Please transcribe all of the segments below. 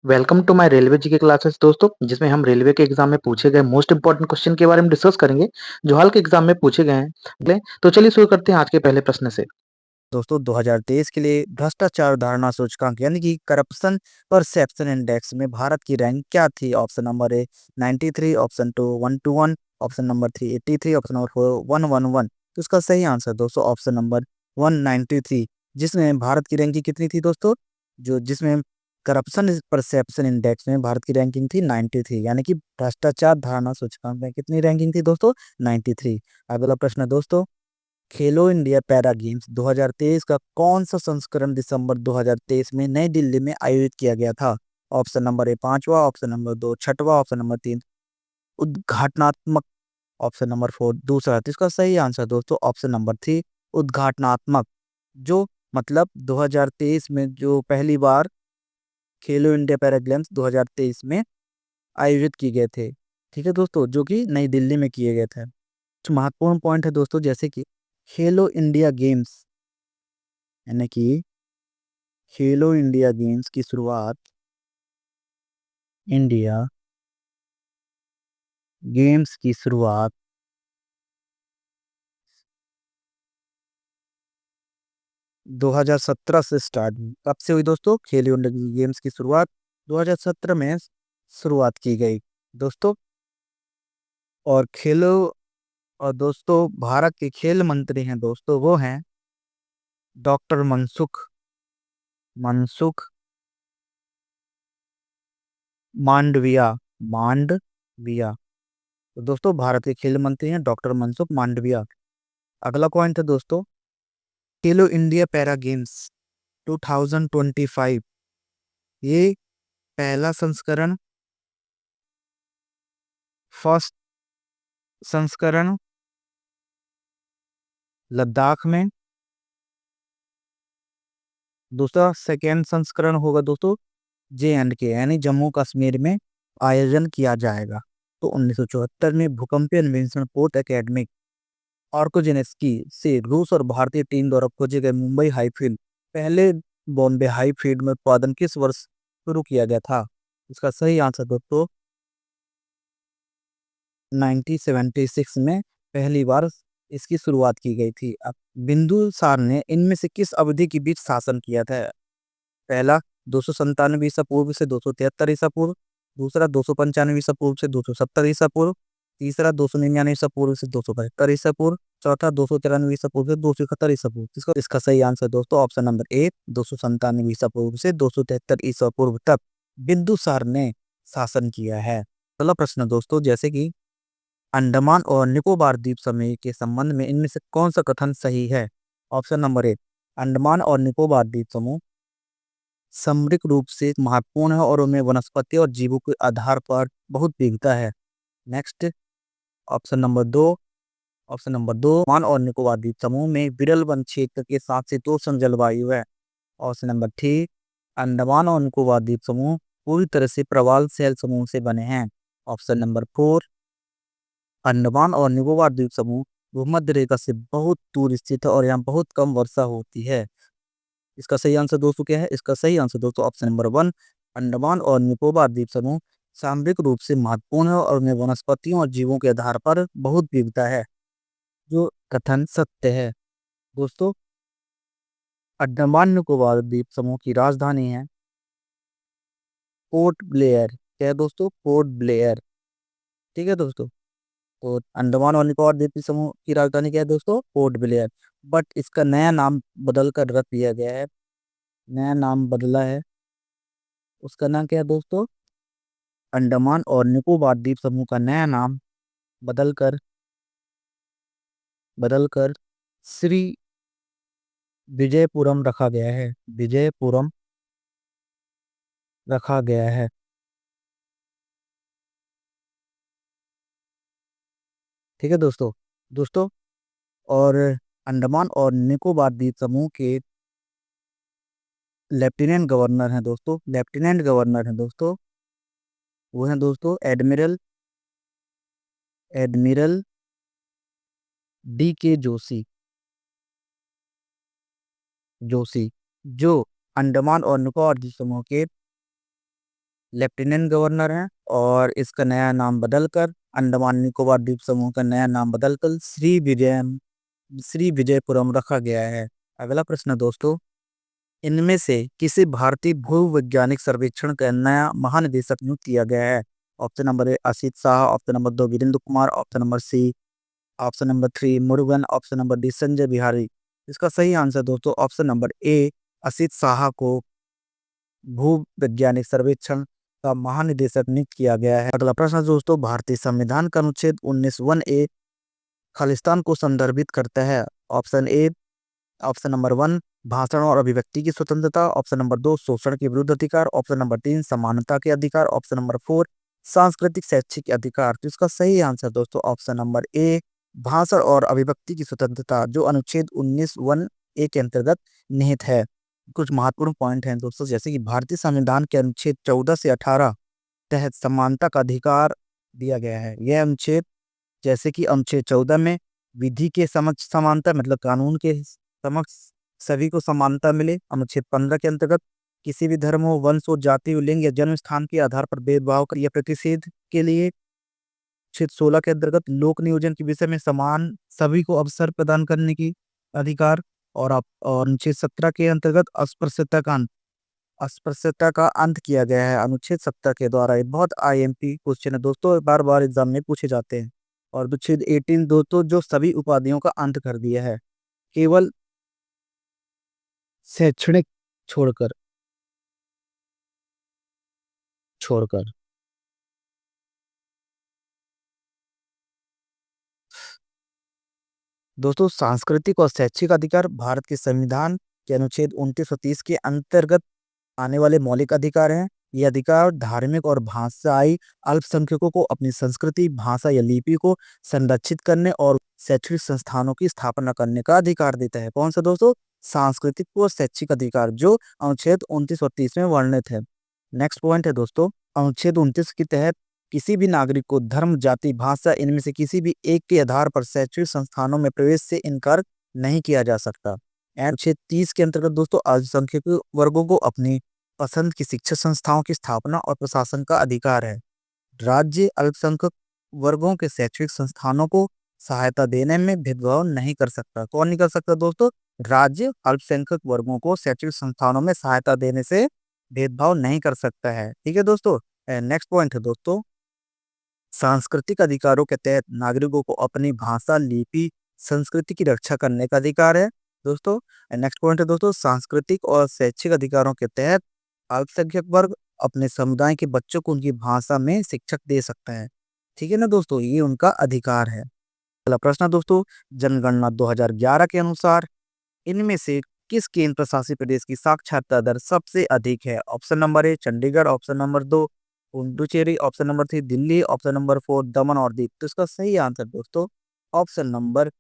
Welcome to my railway GK classes दोस्तों, जिसमें हम रेलवे के एग्जाम में पूछे गए मोस्ट इंपोर्टेंट क्वेश्चन के बारे में डिस्कस करेंगे, जो हाल के एग्जाम में पूछे गए हैं। तो चलिए शुरू करते हैं आज के पहले प्रश्न से। दोस्तों 2023 के लिए भ्रष्टाचार धारणा सूचकांक यानी कि करप्शन परसेप्शन इंडेक्स में भारत की रैंक क्या थी? Option number A 93, option two 121, option number three 83, option number four 111। तो इसका सही आंसर दोस्तों ऑप्शन नंबर 193, जिसमें भारत की रैंकिंग कितनी थी दोस्तों? जो जिसमें करप्शन परसेप्शन इंडेक्स में भारत की रैंकिंग थी 93, यानी कि भ्रष्टाचार धारणा सूचकांक में कितनी रैंकिंग थी दोस्तों? 93। अगला प्रश्न दोस्तों, खेलो इंडिया पैरा गेम्स 2023 का कौन सा संस्करण दिसंबर 2023 में नई दिल्ली में आयोजित किया गया था? ऑप्शन नंबर ए पांचवा, ऑप्शन नंबर दो छठवा, ऑप्शन नंबर तीन उद्घाटनात्मक, ऑप्शन नंबर फोर दूसरा। तो इसका सही आंसर दोस्तों ऑप्शन नंबर थ्री उद्घाटनात्मक। जो मतलब 2023 में जो पहली बार खेलो इंडिया पैरा गेम्स 2023 में आयोजित किए गए थे, ठीक है दोस्तों, जो कि नई दिल्ली में किए गए थे। कुछ महत्वपूर्ण पॉइंट है दोस्तों, जैसे कि खेलो इंडिया गेम्स यानी कि खेलो इंडिया गेम्स की शुरुआत इंडिया गेम्स की शुरुआत 2017 से स्टार्ट कब से हुई दोस्तों? खेलो इंडिया गेम्स की शुरुआत 2017 में शुरुआत की गई दोस्तों। और खेलो और दोस्तों भारत के खेल मंत्री हैं दोस्तों, वो हैं डॉक्टर मनसुख मनसुख मांडविया मांडविया। तो दोस्तों भारत के खेल मंत्री हैं डॉक्टर मनसुख मांडविया। अगला पॉइंट है दोस्तों, खेलो इंडिया पैरा गेम्स 2025, ये पहला संस्करण फर्स्ट संस्करण लद्दाख में, दूसरा सेकेंड संस्करण होगा दोस्तों J&K यानी जम्मू कश्मीर में आयोजन किया जाएगा। तो 1974 में भूकंपीय अन्वेषण पोर्ट एकेडमिक ऑर्कोजेनेस्की से रूस और भारतीय टीम द्वारा खोजे गए मुंबई हाई फील्ड पहले बॉम्बे हाई फील्ड में उत्पादन किस वर्ष शुरू किया गया था? इसका सही आंसर दोस्तों 1976 में पहली बार इसकी शुरुआत की गई थी। अब बिंदुसार ने इनमें से किस अवधि के बीच शासन किया था? पहला 297 ईसा पूर्व से 273 ईसा पूर्व, दूसरा 295 ईसा पूर्व से 270 ईसा पूर्व, तीसरा 299 ईसा पूर्व से 275 ईसा पूर्व, चौथा 293 ईसा पूर्व से 271 ईसा पूर्व। इसका इसका सही आंसर दोस्तों ऑप्शन नंबर ए 297 ईसा पूर्व से 273 ईसा पूर्व तक बिंदुसार ने शासन किया है। अगला प्रश्न दोस्तों, जैसे कि अंडमान और निकोबार द्वीप समूह के संबंध में इनमें से कौन सा कथन सही है? ऑप्शन नंबर ए अंडमान और निकोबार द्वीप समूह सामरिक रूप से महत्वपूर्ण है और उनमें वनस्पति और जीवों के आधार पर बहुत विविधता है। नेक्स्ट, ऑप्शन नंबर दो अंडमान और निकोबार द्वीप समूह में विरल वन क्षेत्र के साथ शीतोष्ण जलवायु है। ऑप्शन नंबर थ्री अंडमान और निकोबार द्वीप समूह पूरी तरह से प्रवाल सेल समूह से बने हैं। ऑप्शन नंबर फोर अंडमान और निकोबार द्वीप समूह भूमध्य रेखा से बहुत दूर स्थित है और यहाँ बहुत कम वर्षा होती है। इसका सही आंसर दोस्तों क्या है? इसका सही आंसर दोस्तों ऑप्शन नंबर वन अंडमान और निकोबार द्वीप समूह सामरिक रूप से महत्वपूर्ण है और उनमें वनस्पतियों और जीवों के आधार पर बहुत विविधता है, जो कथन सत्य है दोस्तों। अंडमान निकोबार द्वीप समूह की राजधानी है पोर्ट ब्लेयर। क्या है दोस्तों? Port Blair. ठीक है दोस्तों। तो अंडमान और निकोबार द्वीप समूह की राजधानी क्या है दोस्तों? Port Blair. बट इसका नया नाम बदल कर रख दिया गया है, नया नाम बदला है। उसका नाम क्या है दोस्तों? अंडमान और निकोबार द्वीप समूह का नया नाम बदलकर बदलकर श्री विजयपुरम रखा गया है। विजयपुरम रखा गया है। ठीक है दोस्तों। दोस्तों और अंडमान और निकोबार द्वीप समूह के लेफ्टिनेंट गवर्नर हैं दोस्तों, लेफ्टिनेंट गवर्नर हैं दोस्तों, वो हैं दोस्तों admiral admiral D K Joshi. Joshi जो अंडमान और निकोबार द्वीप समूह के लेफ्टिनेंट गवर्नर हैं और इसका नया नाम बदलकर अंडमान निकोबार द्वीप समूह का नया नाम बदलकर श्री विजयपुरम रखा गया है। अगला प्रश्न दोस्तों, इनमें से किसी भारतीय भूवैज्ञानिक सर्वेक्षण का नया महानिदेशक नियुक्त किया गया है? Option number A Asit Shah, option number 2 Virendra Kumar, option number C, option number 3 Murugan, option number D Sanjay Bihari. इसका सही आंसर दोस्तों option number A Asit Shah को भूवैज्ञानिक सर्वेक्षण का महानिदेशक नियुक्त किया गया है। अगला प्रश्न दोस्तों, भारतीय संविधान का अनुच्छेद 19(1)(a) खालिस्तान को संदर्भित करता है। ऑप्शन ए, ऑप्शन नंबर 1 भाषण और अभिव्यक्ति की स्वतंत्रता, ऑप्शन नंबर 2 शोषण के विरुद्ध अधिकार, ऑप्शन नंबर 3 समानता के अधिकार, ऑप्शन नंबर 4 सांस्कृतिक शैक्षिक अधिकार। तो इसका सही आंसर दोस्तों ऑप्शन नंबर ए भाषण और अभिव्यक्ति की स्वतंत्रता, जो अनुच्छेद 19(1)(a) के अंतर्गत निहित है। कुछ महत्वपूर्ण पॉइंट हैं दोस्तों, जैसे कि भारतीय संविधान के अनुच्छेद 14 से 18 तहत समानता का अधिकार दिया गया है। यह अनुच्छेद, जैसे कि अनुच्छेद 14 में विधि के समक्ष समानता, मतलब कानून के समक्ष सभी को समानता मिले। अनुच्छेद 15 के अंतर्गत किसी भी धर्म हो, वंश हो, जाति हो, लिंग या जन्म स्थान के आधार पर भेदभाव या प्रतिषेध के लिए। अनुच्छेद 16 के अंतर्गत लोक नियोजन के विषय में समान सभी को अवसर प्रदान करने की अधिकार। और अनुच्छेद 17 के अंतर्गत अस्पृश्यता का अंत किया गया है अनुच्छेद 17 के द्वारा। ये बहुत आईएमपी क्वेश्चन है दोस्तों, बार बार एग्जाम में पूछे जाते हैं। और अनुच्छेद 18 दोस्तों, जो सभी उपाधियों का अंत कर दिया है, केवल शैक्षणिक छोड़कर छोड़कर दोस्तों, सांस्कृतिक और शैक्षिक अधिकार भारत के संविधान के अनुच्छेद 29 और 30 के अंतर्गत आने वाले मौलिक अधिकार हैं। ये अधिकार धार्मिक और भाषाई अल्पसंख्यकों को अपनी संस्कृति, भाषा या लिपि को संरक्षित करने और शैक्षणिक संस्थानों की स्थापना करने का अधिकार देता है। कौन सा दोस्तों? सांस्कृतिक और शैक्षिक अधिकार, जो अनुच्छेद 29 और 30 में वर्णित है। नेक्स्ट पॉइंट है दोस्तों, अनुच्छेद 29 के तहत किसी भी नागरिक को धर्म, जाति, भाषा इनमें से किसी भी एक के आधार पर शैक्षणिक संस्थानों में प्रवेश से इनकार नहीं किया जा सकता। अनुच्छेद 30 के अंतर्गत दोस्तों, अल्पसंख्यक वर्गों को अपनी पसंद की शिक्षा संस्थाओं की स्थापना और प्रशासन का अधिकार है। राज्य अल्पसंख्यक वर्गों के शैक्षणिक संस्थानों को सहायता देने में भेदभाव नहीं कर सकता। कौन नहीं कर सकता दोस्तों? राज्य अल्पसंख्यक वर्गों को शैक्षणिक संस्थानों में सहायता देने से भेदभाव नहीं कर सकता है। ठीक है दोस्तों। नेक्स्ट पॉइंट है दोस्तों, सांस्कृतिक अधिकारों के तहत नागरिकों को अपनी भाषा, लिपि, संस्कृति की रक्षा करने का अधिकार है दोस्तों। नेक्स्ट पॉइंट है दोस्तों, सांस्कृतिक और शैक्षिक अधिकारों के तहत अल्पसंख्यक वर्ग अपने समुदाय के बच्चों को उनकी भाषा में शिक्षक दे सकता है। ठीक है ना दोस्तों, ये उनका अधिकार है। अगला प्रश्न दोस्तों, जनगणना 2011 के अनुसार इनमें से किस केंद्र प्रशासित प्रदेश की साक्षरता दर सबसे अधिक है? ऑप्शन नंबर ए Chandigarh, option number 2 Puducherry, option number 3 Delhi, option number 4 दमन और दीव। तो इसका सही आंसर दोस्तों ऑप्शन नंबर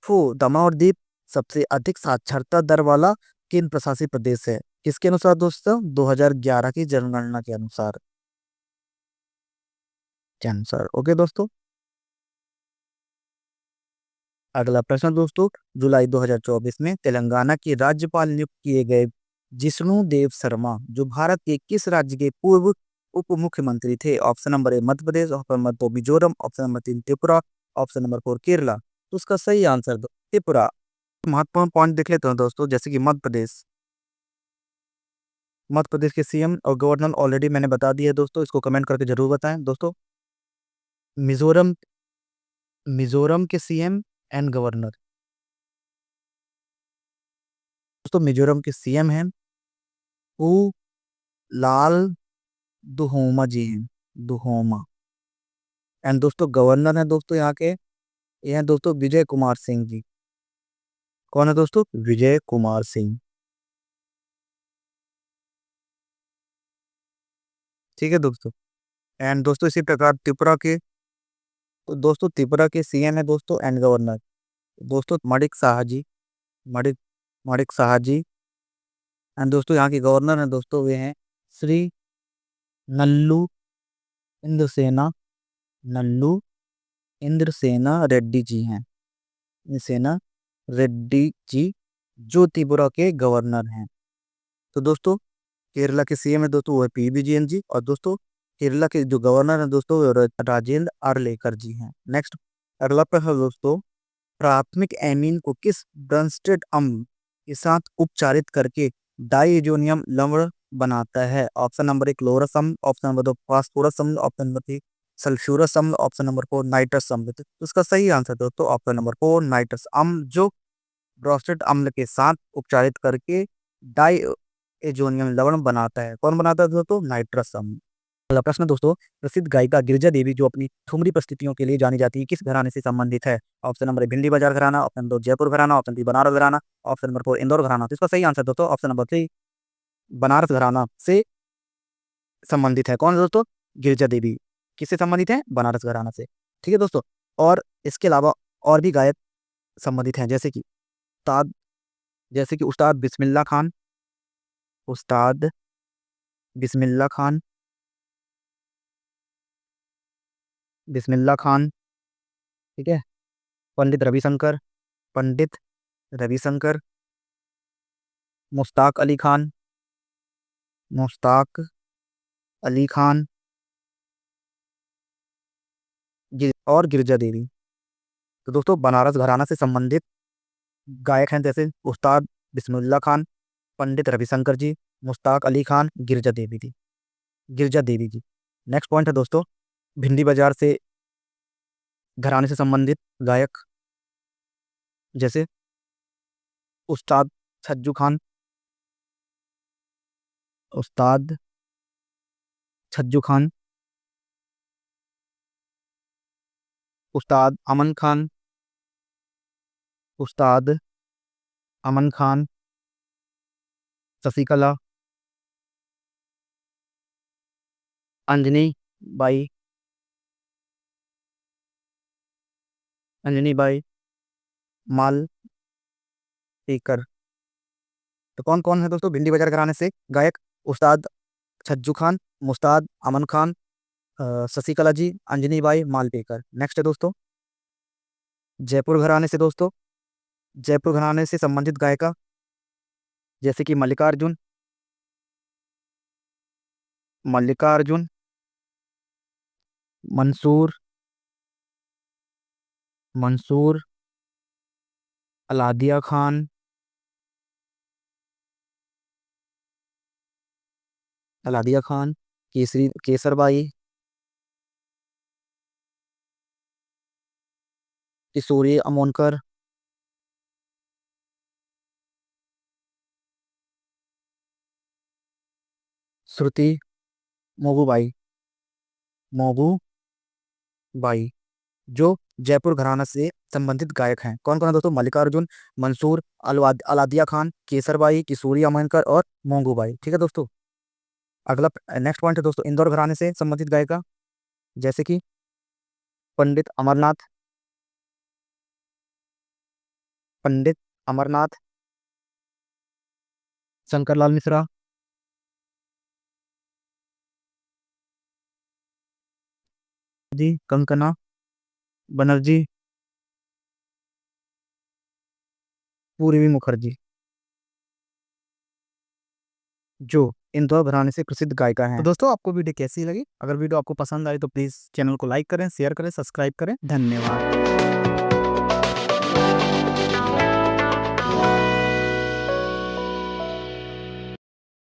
4 दमन और दीव सबसे अधिक साक्षरता दर वाला केंद्र प्रशासित प्रदेश है। किसके अनुसार दोस्तों? 2011 की जनगणना के अनुसार। ओके दोस्तों। अगला प्रश्न दोस्तों, जुलाई 2024 में तेलंगाना के राज्यपाल नियुक्त किए गए जिष्णु देव शर्मा जो भारत के किस राज्य के पूर्व उप मुख्यमंत्री थे? ऑप्शन नंबर ए Madhya Pradesh, option number 2 Mizoram, option number 3 Tripura, option number 4 Kerala. तो उसका सही आंसर त्रिपुरा। महत्वपूर्ण पॉइंट देख लेते हैं दोस्तों, जैसे कि मध्य प्रदेश के सीएम और गवर्नर ऑलरेडी मैंने बता दिया है दोस्तों, इसको कमेंट करके जरूर बताएं दोस्तों। मिजोरम मिजोरम के सीएम एंड गवर्नर दोस्तों, मिजोरम के सीएम हैं उ लाल दुहोमा जी हैं, दुहोमा। एंड दोस्तों गवर्नर हैं दोस्तों यहाँ के, ये हैं दोस्तों विजय कुमार सिंह जी। कौन है दोस्तों? विजय कुमार सिंह। ठीक है दोस्तों। एंड दोस्तों इसी प्रकार त्रिपुरा के, तो दोस्तों त्रिपुरा के सीएम है दोस्तों एंड गवर्नर दोस्तों मणिक साहा जी, मणिक मणिक साहा जी। एंड दोस्तों यहाँ के गवर्नर हैं दोस्तों, वे हैं श्री नल्लू इंद्रसेना नल्लू इंद्रसेना रेड्डी जी हैं, इंद्रसेना रेड्डी जी, जो त्रिपुरा के गवर्नर हैं। तो दोस्तों केरला के सीएम है दोस्तों वो है पी विजयन जी, और दोस्तों केरला के जो गवर्नर है दोस्तों वो राजेंद्र आर्लेकर जी हैं। नेक्स्ट अगला प्रश्न है दोस्तों, प्राथमिक एमीन को किस ब्रंस्टेड अम्ल के साथ उपचारित करके डाइएजोनियम लवण बनाता है? ऑप्शन नंबर 1 क्लोरस अम्ल, ऑप्शन नंबर 2 फास्फोरस अम्ल, ऑप्शन नंबर 3 सल्फ्यूरस अम्ल, ऑप्शन नंबर 4 नाइट्रस अम्ल। तो इसका सही आंसर दोस्तों ऑप्शन नंबर 4 नाइट्रस अम्ल, जो ब्रोस्टेड अम्ल के साथ उपचारित करके डाइएजोनियम लवण बनाता है। कौन बनाता है दोस्तों? नाइट्रस अम्ल। अगला प्रश्न दोस्तों, प्रसिद्ध गायिका गिरिजा देवी जो अपनी ठुमरी प्रस्तुतियों के लिए जानी जाती है, किस घराने से संबंधित है? ऑप्शन नंबर 1 भिंडी बाजार घराना, ऑप्शन नंबर 2 जयपुर घराना, ऑप्शन 3 बनारस घराना, ऑप्शन नंबर 4 इंदौर घराना। तो इसका सही आंसर दोस्तों ऑप्शन नंबर 3 बनारस घराना से संबंधित है। कौन है दोस्तों? गिरिजा देवी। किससे संबंधित है? बनारस घराना से। ठीक है दोस्तों, और इसके अलावा और भी गायक संबंधित हैं, उस्ताद जैसे कि उस्ताद बिस्मिल्लाह खान, उस्ताद बिस्मिल्लाह खान, बिस्मिल्लाह खान, ठीक है, पंडित रविशंकर, मुश्ताक अली खान, मुश्ताक अली खान, और गिरिजा देवी। तो दोस्तों बनारस घराना से संबंधित गायक हैं जैसे उस्ताद बिस्मिल्लाह खान, पंडित रविशंकर जी, मुश्ताक अली खान, गिरजा देवी जी। नेक्स्ट पॉइंट है दोस्तों, भिंडी बाजार से घराने से संबंधित गायक जैसे उस्ताद छज्जू खान, उस्ताद छज्जू खान, उस्ताद अमन खान, उस्ताद अमन खान, शशिकला, अंजनी बाई, अंजनी बाई माल टेकर। तो कौन कौन है दोस्तों भिंडी बाजार घराने से गायक? उस्ताद छज्जू खान, मुस्ताद अमन खान, शशिकला जी, अंजनी बाई मालपेकर। नेक्स्ट है दोस्तों, जयपुर घराने से दोस्तों, जयपुर घराने से संबंधित गायिका जैसे कि मल्लिकार्जुन, मल्लिकार्जुन, मंसूर, मंसूर, अलादिया खान, अलादिया खान, केसरी केसरबाई, किशोरी अमोनकर, श्रुति मोगूबाई, मोगूबाई, जो जयपुर घराना से संबंधित गायक हैं। कौन कौन है दोस्तों? मल्लिकार्जुन, मंसूर, अलादिया खान, केसरबाई, किशोरी अमोनकर और मोंगूबाई। ठीक है दोस्तों, अगला नेक्स्ट पॉइंट है दोस्तों, इंदौर घराने से संबंधित गायिका जैसे कि पंडित अमरनाथ, पंडित अमरनाथ, शंकरलाल मिश्रा जी, कंकना बनर्जी, पूर्वी मुखर्जी, जो इंदौर घराने से प्रसिद्ध गायिका हैं। तो दोस्तों आपको वीडियो कैसी लगी? अगर वीडियो आपको पसंद आई तो प्लीज़ चैनल को लाइक करें, शेयर करें, सब्सक्राइब करें। धन्यवाद।